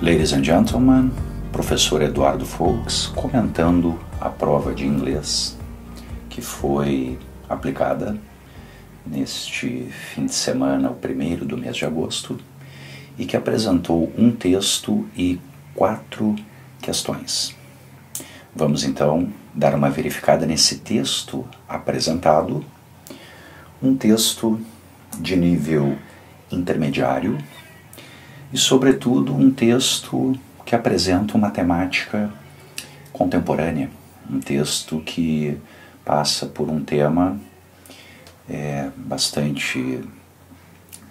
Ladies and gentlemen, professor Eduardo Folks comentando a prova de inglês que foi aplicada neste fim de semana, o primeiro do mês de agosto, e que apresentou um texto e 4 questões. Vamos então dar uma verificada nesse texto apresentado, um texto de nível intermediário e, sobretudo, um texto que apresenta uma temática contemporânea, um texto que passa por um tema bastante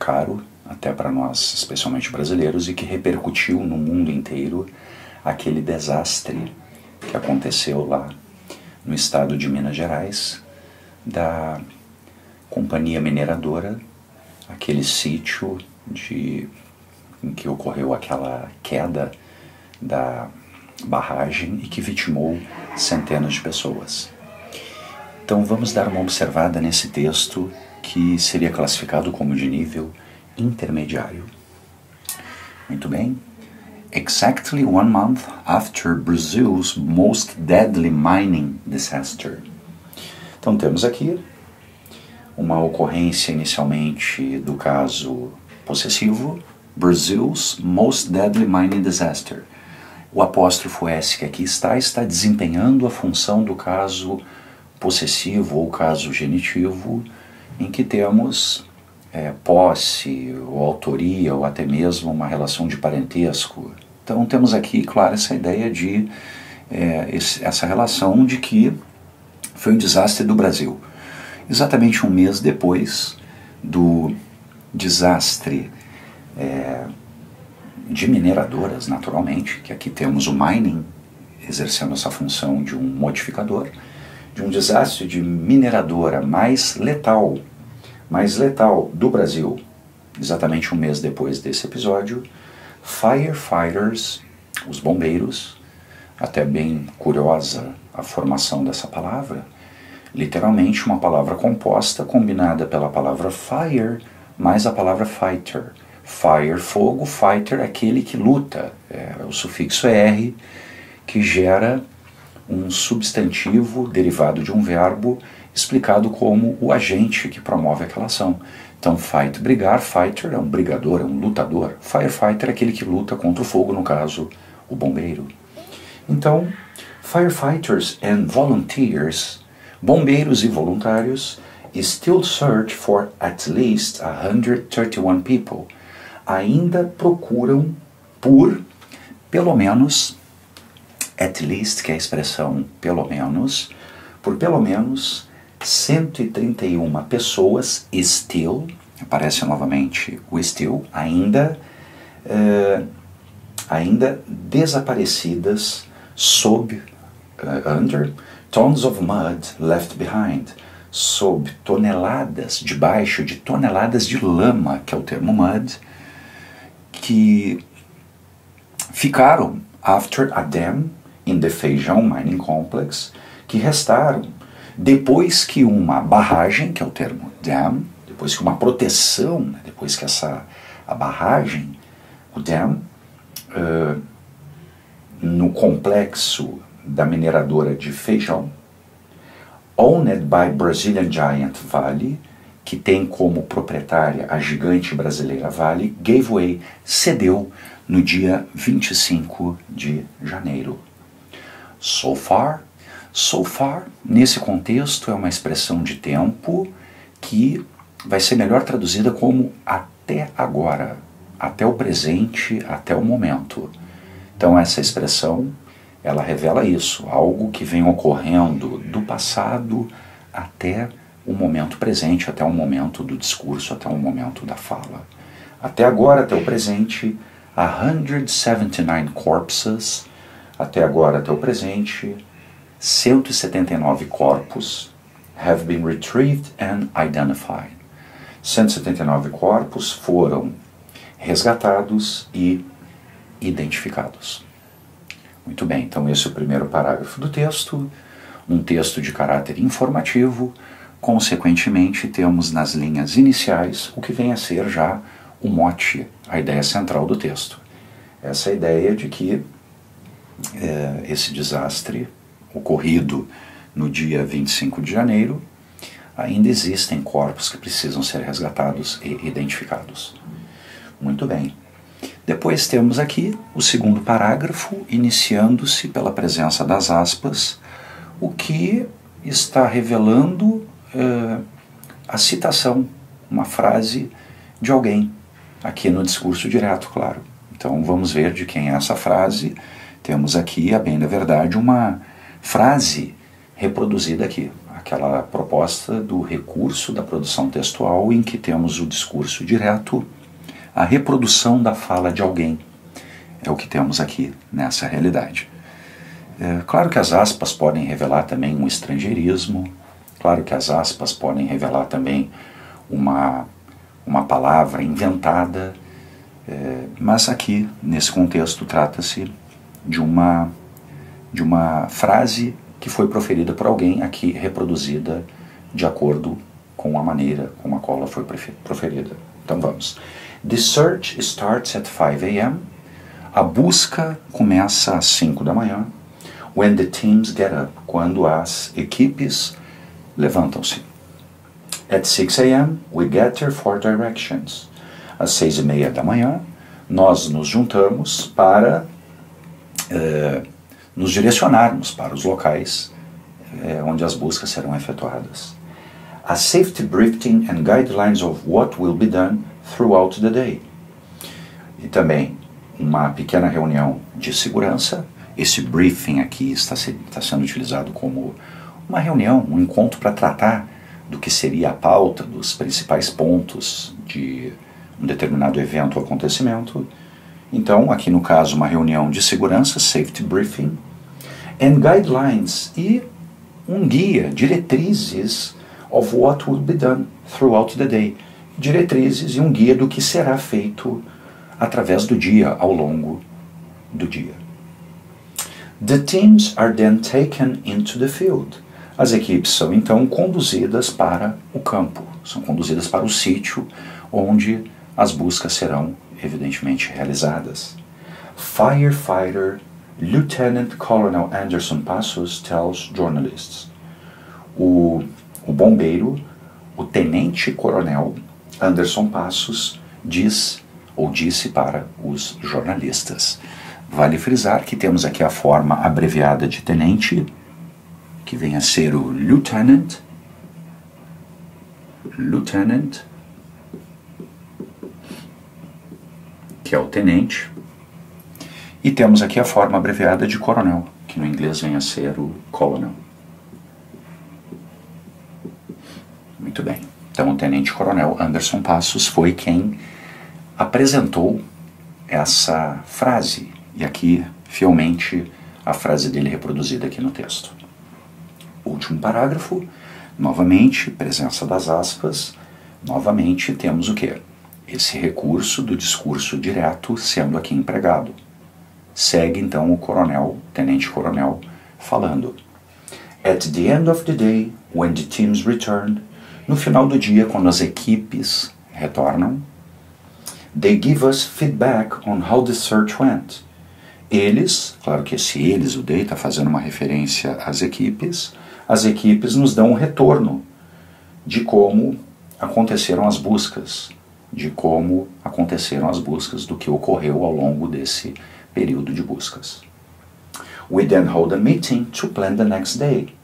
caro, até para nós, especialmente brasileiros, e que repercutiu no mundo inteiro aquele desastre que aconteceu lá no estado de Minas Gerais, da companhia mineradora, aquele sítio em que ocorreu aquela queda da barragem e que vitimou centenas de pessoas. Então vamos dar uma observada nesse texto que seria classificado como de nível intermediário. Muito bem. Exactly 1 month after Brazil's most deadly mining disaster. Então temos aqui uma ocorrência inicialmente do caso possessivo, Brazil's most deadly mining disaster. O apóstrofo S que aqui está desempenhando a função do caso possessivo ou caso genitivo, em que temos posse, ou autoria, ou até mesmo uma relação de parentesco. Então temos aqui, claro, essa ideia de essa relação de que foi um desastre do Brasil. Exatamente um mês depois do desastre de mineradoras, naturalmente, que aqui temos o mining exercendo essa função de um modificador, de um desastre de mineradora mais letal do Brasil, exatamente um mês depois desse episódio, firefighters, os bombeiros, até bem curiosa a formação dessa palavra, literalmente uma palavra composta, combinada pela palavra fire, mais a palavra fighter. Fire, fogo, fighter, aquele que luta, o sufixo R, que gera um substantivo derivado de um verbo, explicado como o agente que promove aquela ação. Então, fight, brigar, fighter é um brigador, é um lutador. Firefighter é aquele que luta contra o fogo, no caso, o bombeiro. Então, firefighters and volunteers, bombeiros e voluntários, still search for at least 131 people. Ainda procuram por, pelo menos, at least, que é a expressão pelo menos, por pelo menos 131 pessoas, still, aparece novamente o still, ainda desaparecidas sob, under, tons of mud left behind, sob toneladas, debaixo de toneladas de lama, que é o termo mud, que ficaram after a dam in the Feijão Mining Complex, que restaram depois que uma barragem, que é o termo dam, depois que uma proteção, depois que a barragem, o dam, no complexo da mineradora de Feijão, owned by Brazilian Giant Vale, que tem como proprietária a gigante brasileira Vale, gave way, cedeu no dia 25 de janeiro. So far, nesse contexto, é uma expressão de tempo que vai ser melhor traduzida como até agora, até o presente, até o momento. Então essa expressão, ela revela isso, algo que vem ocorrendo do passado até o momento presente, até o momento do discurso, até o momento da fala. Até agora, até o presente, 179 corpses, até agora, até o presente, 179 corpos have been retrieved and identified. 179 corpos foram resgatados e identificados. Muito bem, então esse é o primeiro parágrafo do texto, um texto de caráter informativo. Consequentemente, temos nas linhas iniciais o que vem a ser já o mote, a ideia central do texto. essa ideia de que esse desastre ocorrido no dia 25 de janeiro, ainda existem corpos que precisam ser resgatados e identificados. Muito bem. Depois temos aqui o segundo parágrafo, iniciando-se pela presença das aspas, o que está revelando a citação, uma frase de alguém, aqui no discurso direto, claro. Então vamos ver de quem é essa frase. Temos aqui, a bem da verdade, uma frase reproduzida aqui, aquela proposta do recurso da produção textual em que temos o discurso direto, a reprodução da fala de alguém. É o que temos aqui nessa realidade. Claro que as aspas podem revelar também um estrangeirismo, claro que as aspas podem revelar também uma palavra inventada, mas aqui, nesse contexto, trata-se de uma frase que foi proferida por alguém, aqui reproduzida de acordo com a maneira como a qual ela foi proferida. Então vamos. The search starts at 5 a.m. A busca começa às 5 da manhã. When the teams get up. Quando as equipes levantam-se. At 6 a.m. we gather for directions. Às 6:30 da manhã nós nos juntamos para nos direcionarmos para os locais onde as buscas serão efetuadas. A safety briefing and guidelines of what will be done throughout the day. E também uma pequena reunião de segurança. Esse briefing aqui está sendo utilizado como uma reunião, um encontro para tratar do que seria a pauta, dos principais pontos de um determinado evento ou acontecimento. Então, aqui no caso, uma reunião de segurança, safety briefing, and guidelines, e um guia, diretrizes of what will be done throughout the day. Diretrizes e um guia do que será feito através do dia, ao longo do dia. The teams are then taken into the field. As equipes são então conduzidas para o campo, são conduzidas para o sítio onde as buscas serão evidentemente realizadas. Firefighter Lieutenant Colonel Anderson Passos tells journalists. O bombeiro, o tenente-coronel Anderson Passos disse para os jornalistas. Vale frisar que temos aqui a forma abreviada de tenente, que vem a ser o lieutenant, que é o tenente, e temos aqui a forma abreviada de coronel, que no inglês vem a ser o colonel. Muito bem. Então o tenente-coronel Anderson Passos foi quem apresentou essa frase, e aqui, fielmente, a frase dele reproduzida aqui no texto. Último parágrafo, novamente, presença das aspas, novamente temos o quê? Esse recurso do discurso direto sendo aqui empregado. Segue então o tenente-coronel, falando. At the end of the day, when the teams return, no final do dia, quando as equipes retornam, they give us feedback on how the search went. Eles, claro que esse eles, o they, está fazendo uma referência às equipes, as equipes nos dão um retorno de como aconteceram as buscas, do que ocorreu ao longo desse período de buscas. We then hold a meeting to plan the next day.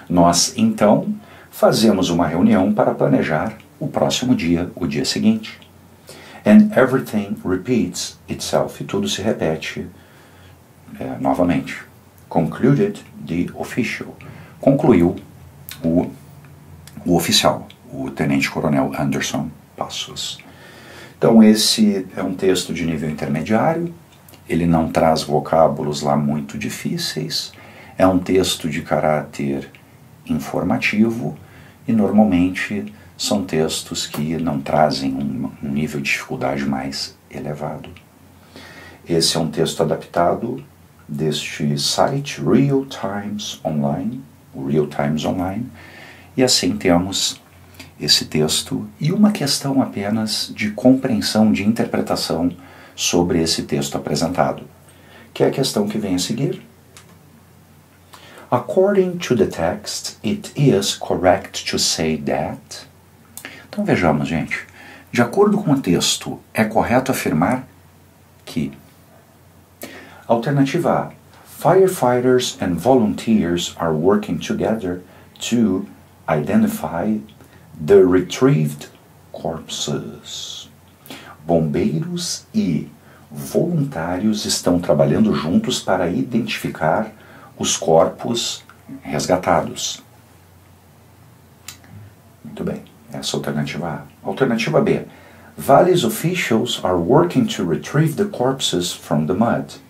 Nós, então, fazemos uma reunião para planejar o próximo dia, o dia seguinte. And everything repeats itself. E tudo se repete novamente. Concluded the official. Concluiu o oficial, o tenente-coronel Anderson Passos. Então esse é um texto de nível intermediário, ele não traz vocábulos lá muito difíceis, é um texto de caráter informativo e normalmente são textos que não trazem um nível de dificuldade mais elevado. Esse é um texto adaptado deste site Real Times Online, e assim temos esse texto e uma questão apenas de compreensão, de interpretação sobre esse texto apresentado, que é a questão que vem a seguir. According to the text, it is correct to say that. Então vejamos, gente. De acordo com o texto, é correto afirmar que. Alternativa A. Firefighters and volunteers are working together to identify the retrieved corpses. Bombeiros e voluntários estão trabalhando juntos para identificar os corpos resgatados. Muito bem, essa é a alternativa A. Alternativa B. Vale's officials are working to retrieve the corpses from the mud.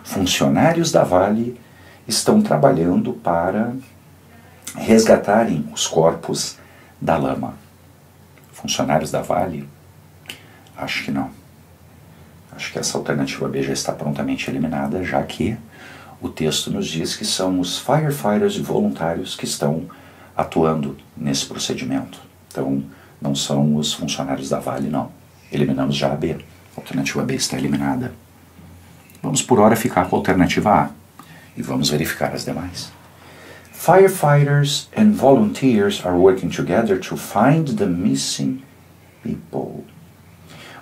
Funcionários da Vale estão trabalhando para resgatarem os corpos da lama. Funcionários da Vale? Acho que não. Acho que essa alternativa B já está prontamente eliminada, já que o texto nos diz que são os firefighters e voluntários que estão atuando nesse procedimento. Então, não são os funcionários da Vale, não. Eliminamos já a B. A alternativa B está eliminada. Vamos por hora ficar com a alternativa A e vamos verificar as demais. Firefighters and volunteers are working together to find the missing people.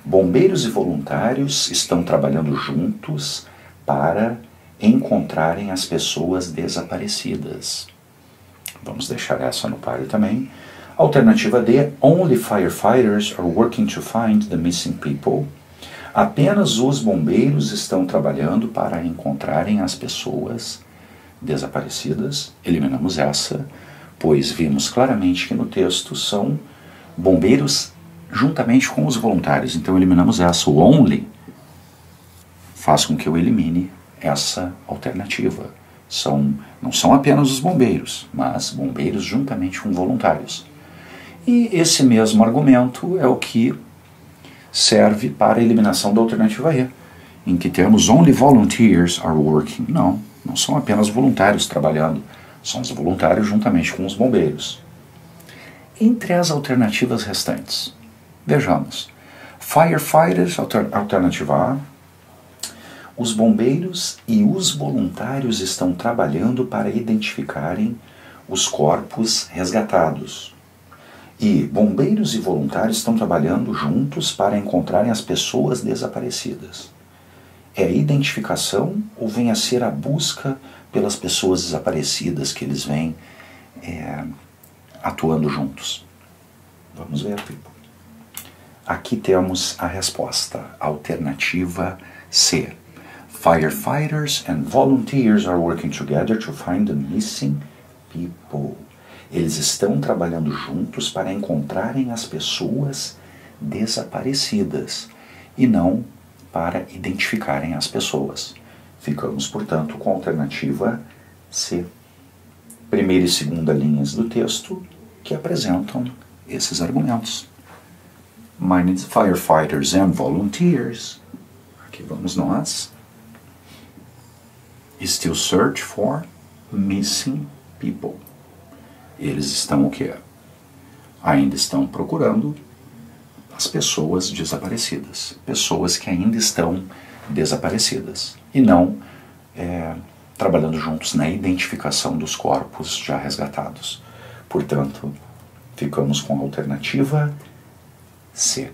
Bombeiros e voluntários estão trabalhando juntos para encontrarem as pessoas desaparecidas. Vamos deixar essa no páreo também. Alternativa D. Only firefighters are working to find the missing people. Apenas os bombeiros estão trabalhando para encontrarem as pessoas desaparecidas. Eliminamos essa, pois vimos claramente que no texto são bombeiros juntamente com os voluntários. Então eliminamos essa. O only faz com que eu elimine essa alternativa. Não são apenas os bombeiros, mas bombeiros juntamente com voluntários. E esse mesmo argumento é o que serve para a eliminação da alternativa E, em que temos only volunteers are working. Não são apenas voluntários trabalhando, são os voluntários juntamente com os bombeiros. Entre as alternativas restantes, vejamos. Firefighters, alternativa A. Os bombeiros e os voluntários estão trabalhando para identificarem os corpos resgatados. E bombeiros e voluntários estão trabalhando juntos para encontrarem as pessoas desaparecidas. É a identificação ou vem a ser a busca pelas pessoas desaparecidas que eles vêm atuando juntos? Vamos ver, people. Aqui temos a resposta. Alternativa C. Firefighters and volunteers are working together to find the missing people. Eles estão trabalhando juntos para encontrarem as pessoas desaparecidas e não para identificarem as pessoas. Ficamos, portanto, com a alternativa C. Primeira e segunda linhas do texto que apresentam esses argumentos. Minus firefighters and volunteers. Aqui vamos nós. Still search for missing people. Eles estão o quê? Ainda estão procurando as pessoas desaparecidas. Pessoas que ainda estão desaparecidas. E não trabalhando juntos na identificação dos corpos já resgatados. Portanto, ficamos com a alternativa C.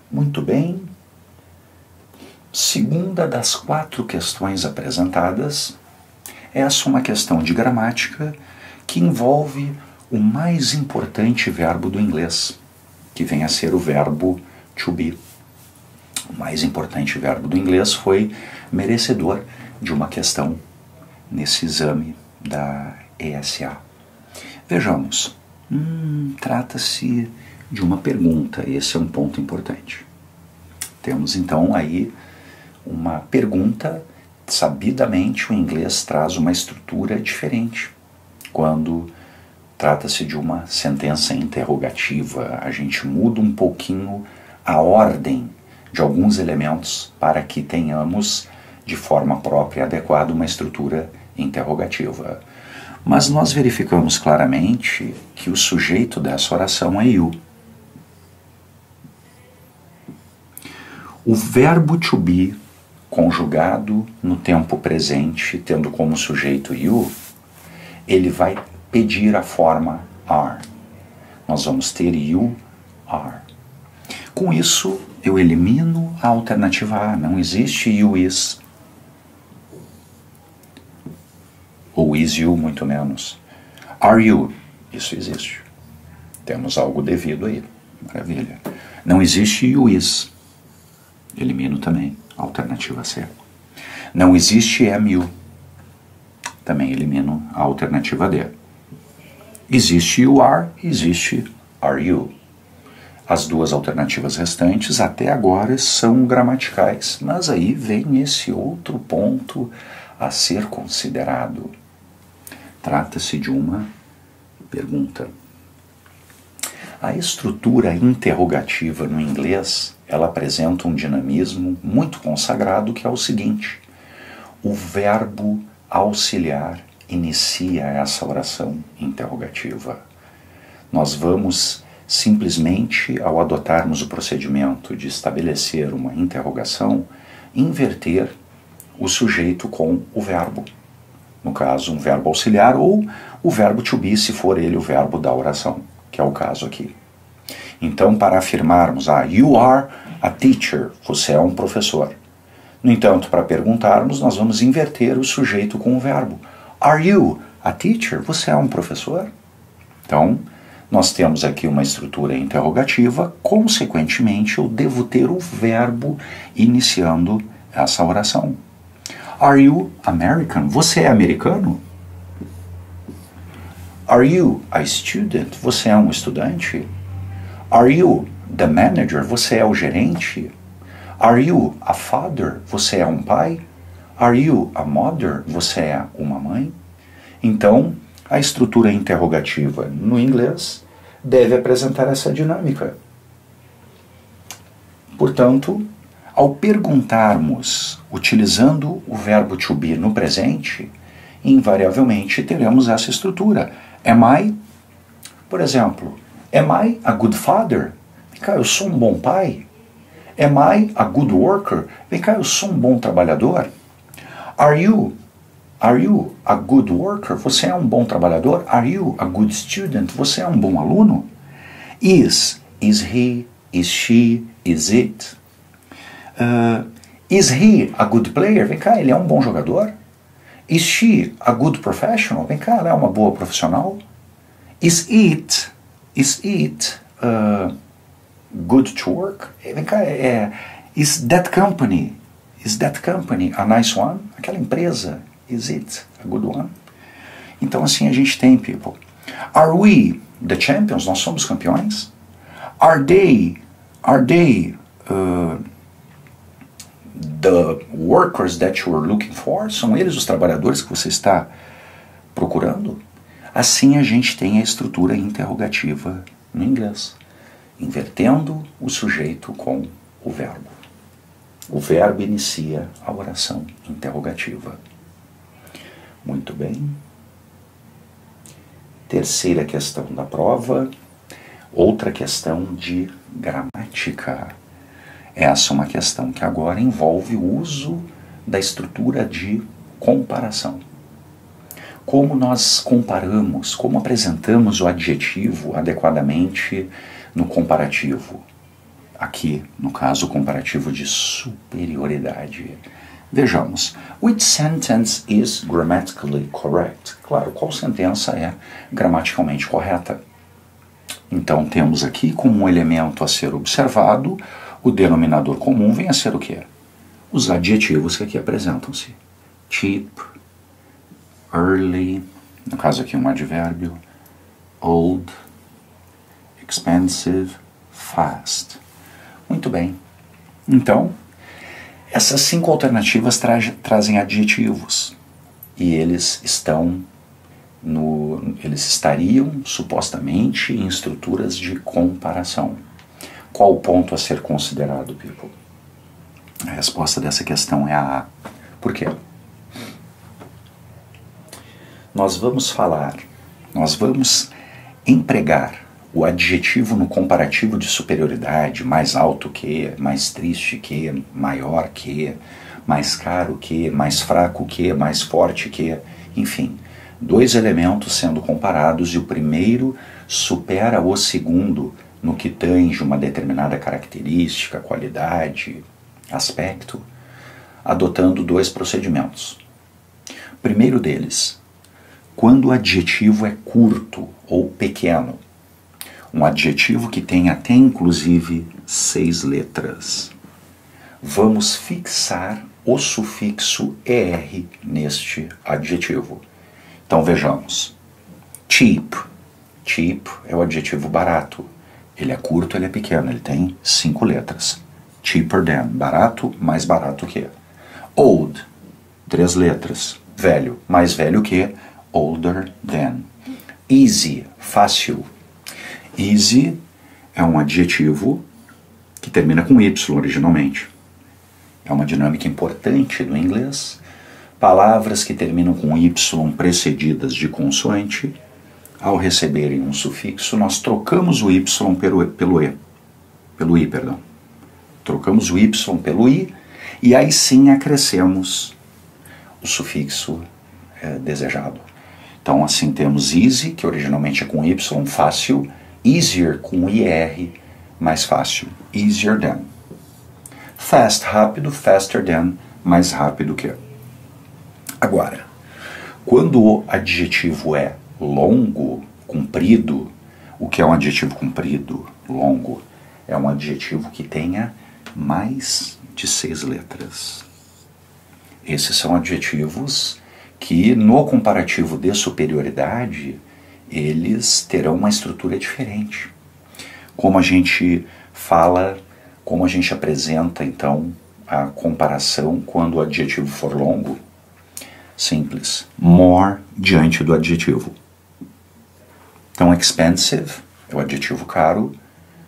Muito bem. Segunda das 4 questões apresentadas, essa é uma questão de gramática que envolve o mais importante verbo do inglês, que vem a ser o verbo to be. O mais importante verbo do inglês foi merecedor de uma questão nesse exame da ESA. Vejamos, trata-se de uma pergunta, esse é um ponto importante. Temos então aí uma pergunta, sabidamente o inglês traz uma estrutura diferente. Quando trata-se de uma sentença interrogativa, a gente muda um pouquinho a ordem de alguns elementos para que tenhamos, de forma própria e adequada, uma estrutura interrogativa. Mas nós verificamos claramente que o sujeito dessa oração é you. O verbo to be, conjugado no tempo presente, tendo como sujeito you, ele vai pedir a forma are. Nós vamos ter you are. Com isso, eu elimino a alternativa A. Não existe you is. Ou is you, muito menos. Are you? Isso existe. Temos algo devido aí. Maravilha. Não existe you is. Elimino também. Alternativa C. Não existe am you. Também elimino a alternativa D. Existe you are, existe are you. As duas alternativas restantes até agora são gramaticais, mas aí vem esse outro ponto a ser considerado. Trata-se de uma pergunta. A estrutura interrogativa no inglês, ela apresenta um dinamismo muito consagrado que é o seguinte: o verbo auxiliar inicia essa oração interrogativa. Nós vamos simplesmente, ao adotarmos o procedimento de estabelecer uma interrogação, inverter o sujeito com o verbo. No caso, um verbo auxiliar ou o verbo to be, se for ele o verbo da oração, que é o caso aqui. Então, para afirmarmos, you are a teacher, você é um professor. No entanto, para perguntarmos, nós vamos inverter o sujeito com o verbo. Are you a teacher? Você é um professor? Então, nós temos aqui uma estrutura interrogativa, consequentemente, eu devo ter o verbo iniciando essa oração. Are you American? Você é americano? Are you a student? Você é um estudante? Are you the manager? Você é o gerente? Are you a father? Você é um pai? Are you a mother? Você é uma mãe? Então, a estrutura interrogativa no inglês deve apresentar essa dinâmica. Portanto, ao perguntarmos utilizando o verbo to be no presente, invariavelmente teremos essa estrutura. Am I, por exemplo, am I a good father? Vem cá, eu sou um bom pai? Am I a good worker? Vem cá, eu sou um bom trabalhador? Are you a good worker? Você é um bom trabalhador? Are you a good student? Você é um bom aluno? Is he, is she, is it? Is he a good player? Vem cá, ele é um bom jogador? Is she a good professional? Vem cá, ela é uma boa profissional? Is it good to work? Vem cá, is that company a nice one? Aquela empresa, is it a good one? Então assim a gente tem, people. Are we the champions? Nós somos campeões? Are they the workers that you are looking for? São eles os trabalhadores que você está procurando? Assim a gente tem a estrutura interrogativa no inglês, invertendo o sujeito com o verbo. O verbo inicia a oração interrogativa. Muito bem. Terceira questão da prova, outra questão de gramática. Essa é uma questão que agora envolve o uso da estrutura de comparação. Como nós comparamos, como apresentamos o adjetivo adequadamente no comparativo. Aqui, no caso, o comparativo de superioridade. Vejamos. Which sentence is grammatically correct? Claro, qual sentença é gramaticalmente correta? Então, temos aqui como um elemento a ser observado, o denominador comum vem a ser o quê? Os adjetivos que aqui apresentam-se. Cheap, early, no caso aqui um advérbio, old, expensive, fast. Muito bem. Então, essas 5 alternativas trazem adjetivos e eles estariam supostamente em estruturas de comparação. Qual o ponto a ser considerado, people? A resposta dessa questão é a A. Por quê? Nós vamos empregar o adjetivo no comparativo de superioridade, mais alto que, mais triste que, maior que, mais caro que, mais fraco que, mais forte que, enfim, dois elementos sendo comparados e o primeiro supera o segundo no que tange uma determinada característica, qualidade, aspecto, adotando dois procedimentos. Primeiro deles, quando o adjetivo é curto ou pequeno, um adjetivo que tem até inclusive 6 letras, vamos fixar o sufixo ER neste adjetivo. Então vejamos, cheap. Cheap é o adjetivo barato. Ele é curto, ele é pequeno, ele tem 5 letras. Cheaper than, barato, mais barato que. Old, 3 letras. Velho, mais velho que. Older than. Easy, fácil. Easy é um adjetivo que termina com Y originalmente. É uma dinâmica importante no inglês. Palavras que terminam com Y precedidas de consoante, ao receberem um sufixo, nós trocamos o Y pelo I. Trocamos o Y pelo I e aí sim acrescemos o sufixo desejado. Então assim temos easy, que originalmente é com Y, fácil, easier com IR, mais fácil, easier than. Fast, rápido, faster than, mais rápido que. Agora, quando o adjetivo é longo, comprido, o que é um adjetivo comprido, longo? É um adjetivo que tenha mais de 6 letras. Esses são adjetivos que, no comparativo de superioridade, eles terão uma estrutura diferente. Como a gente fala, como a gente apresenta, então, a comparação quando o adjetivo for longo? Simples. More diante do adjetivo. Então, expensive é o adjetivo caro.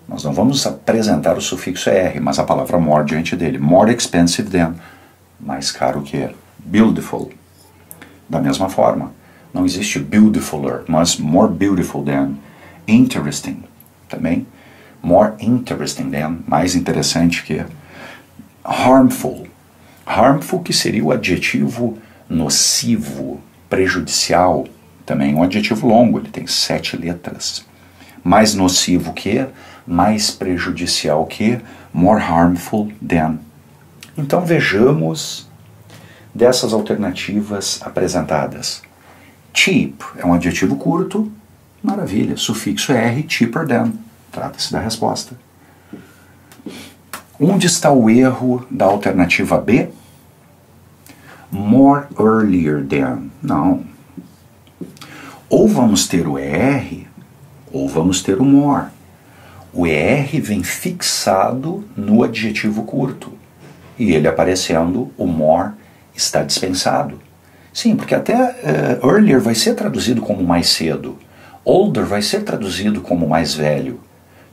Nós não vamos apresentar o sufixo ER, mas a palavra more diante dele. More expensive than. Mais caro que. Beautiful. Da mesma forma. Não existe beautifuler, mas more beautiful than. Interesting. Também. More interesting than. Mais interessante que. Harmful. Harmful, que seria o adjetivo nocivo, prejudicial, também um adjetivo longo, ele tem 7 letras. Mais nocivo que, mais prejudicial que, more harmful than. Então vejamos dessas alternativas apresentadas. Cheap é um adjetivo curto, maravilha, sufixo R, cheaper than. Trata-se da resposta. Onde está o erro da alternativa B? More earlier than. Não. Ou vamos ter o ER, ou vamos ter o more. O ER vem fixado no adjetivo curto. E ele aparecendo, o more está dispensado. Sim, porque até earlier vai ser traduzido como mais cedo. Older vai ser traduzido como mais velho.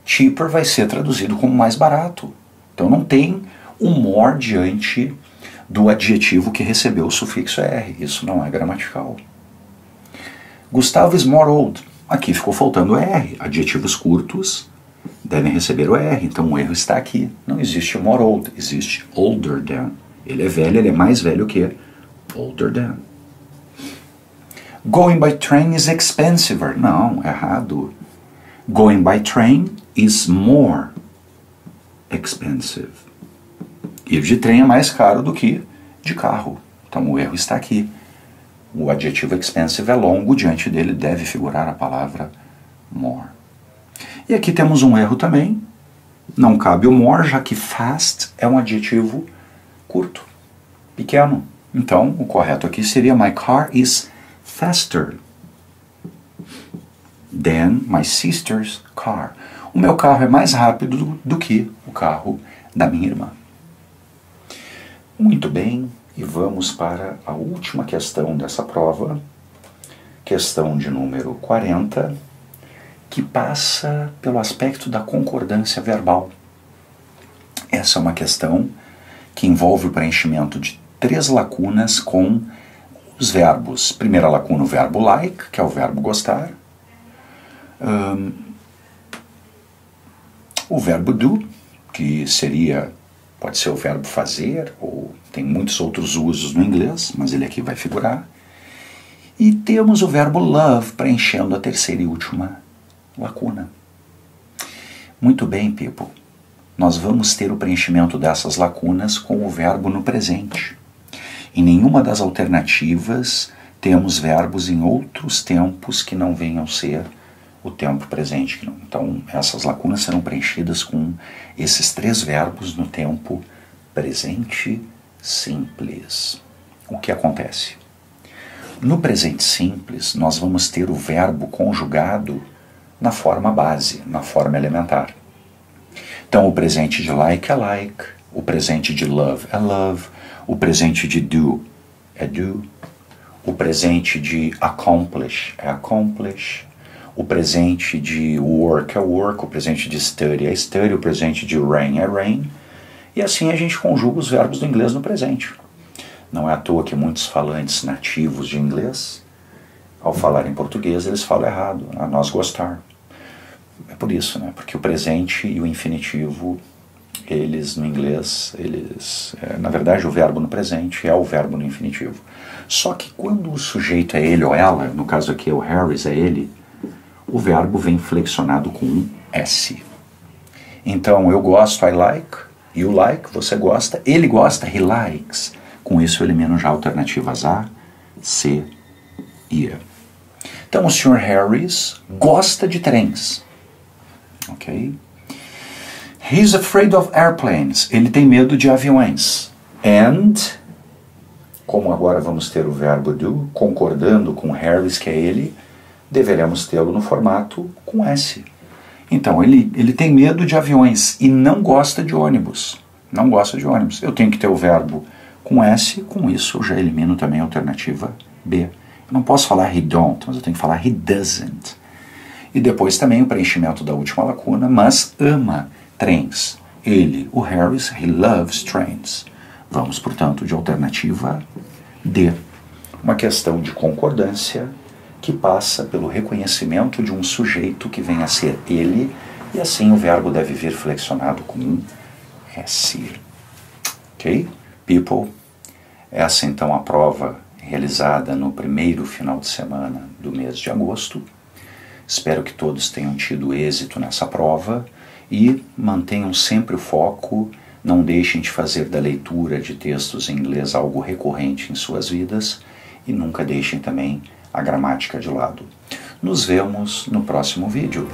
Cheaper vai ser traduzido como mais barato. Então não tem o more diante do adjetivo que recebeu o sufixo R. Isso não é gramatical. Gustavo is more old. Aqui ficou faltando o R. Adjetivos curtos devem receber o R. Então o erro está aqui. Não existe more old, existe older than. Ele é velho, ele é mais velho que older than. Going by train is expensive. Não, errado. Going by train is more expensive. Ir de trem é mais caro do que de carro. Então o erro está aqui. O adjetivo expensive é longo, diante dele deve figurar a palavra more. E aqui temos um erro também. Não cabe o more, já que fast é um adjetivo curto, pequeno. Então o correto aqui seria my car is faster than my sister's car. O meu carro é mais rápido do que o carro da minha irmã. Muito bem, e vamos para a última questão dessa prova, questão de número 40, que passa pelo aspecto da concordância verbal. Essa é uma questão que envolve o preenchimento de 3 lacunas com os verbos. Primeira lacuna, o verbo like, que é o verbo gostar. O verbo do, que pode ser o verbo fazer, ou tem muitos outros usos no inglês, mas ele aqui vai figurar. E temos o verbo love preenchendo a terceira e última lacuna. Muito bem, people. Nós vamos ter o preenchimento dessas lacunas com o verbo no presente. Em nenhuma das alternativas temos verbos em outros tempos que não venham ser o tempo presente. Então, essas lacunas serão preenchidas com esses 3 verbos no tempo presente simples. O que acontece? No presente simples, nós vamos ter o verbo conjugado na forma base, na forma elementar. Então, o presente de like é like, o presente de love é love, o presente de do é do, o presente de accomplish é accomplish, o presente de work é work, o presente de study é study, o presente de rain é rain, e assim a gente conjuga os verbos do inglês no presente. Não é à toa que muitos falantes nativos de inglês, ao falar em português, eles falam errado, a nós gostar. É por isso, né? Porque o presente e o infinitivo, eles no inglês, na verdade o verbo no presente é o verbo no infinitivo. Só que quando o sujeito é ele ou ela, no caso aqui o Harris é ele, o verbo vem flexionado com um S. Então eu gosto, I like, you like, você gosta, ele gosta, he likes. Com isso eu elimino já alternativas A, C e E. Então o Sr. Harris gosta de trens. Ok? He's afraid of airplanes. Ele tem medo de aviões. And, como agora vamos ter o verbo do, concordando com Harris, que é ele, deveremos tê-lo no formato com S. Então, ele tem medo de aviões e não gosta de ônibus. Não gosta de ônibus. Eu tenho que ter o verbo com S, com isso eu já elimino também a alternativa B. Eu não posso falar he don't, mas eu tenho que falar he doesn't. E depois também o preenchimento da última lacuna, mas ama trens. Ele, o Harris, he loves trains. Vamos, portanto, de alternativa D. Uma questão de concordância que passa pelo reconhecimento de um sujeito que vem a ser ele, e assim o verbo deve vir flexionado com um S. Ok? People, essa então a prova realizada no primeiro final de semana do mês de agosto. Espero que todos tenham tido êxito nessa prova e mantenham sempre o foco, não deixem de fazer da leitura de textos em inglês algo recorrente em suas vidas e nunca deixem também a gramática de lado. Nos vemos no próximo vídeo.